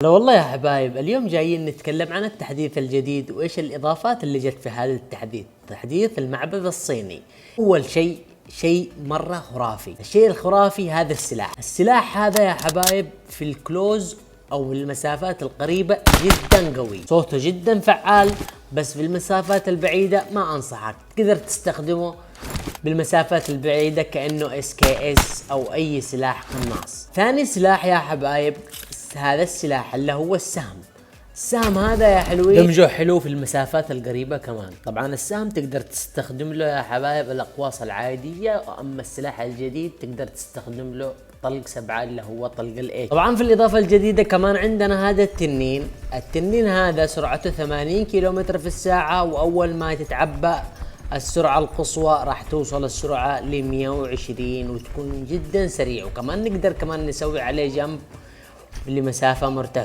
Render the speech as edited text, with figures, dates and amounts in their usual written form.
لا والله يا حبايب، اليوم جايين نتكلم عن التحديث الجديد وايش الاضافات اللي جت في هذا التحديث، تحديث المعبد الصيني. اول شيء مرة خرافي. الشيء الخرافي هذا السلاح هذا يا حبايب في الكلوز او المسافات القريبة جدا قوي، صوته جدا فعال، بس في المسافات البعيدة ما انصحك. تقدر تستخدمه بالمسافات البعيدة كأنه SKS او اي سلاح قناص. ثاني سلاح يا حبايب هذا السلاح اللي هو السهم هذا يا حلوين، دمجه حلو في المسافات القريبة كمان. طبعا السهم تقدر تستخدم له يا حبايب الأقواس العادية، أما السلاح الجديد تقدر تستخدم له طلق 7 اللي هو طلق الإيش. طبعا في الإضافة الجديدة كمان عندنا هذا التنين هذا سرعته 80 كيلومتر في الساعة، وأول ما تتعبى السرعة القصوى راح توصل السرعة ل 120 وتكون جدا سريع، وكمان نقدر كمان نسوي عليه جنب لمسافة مرتفعة.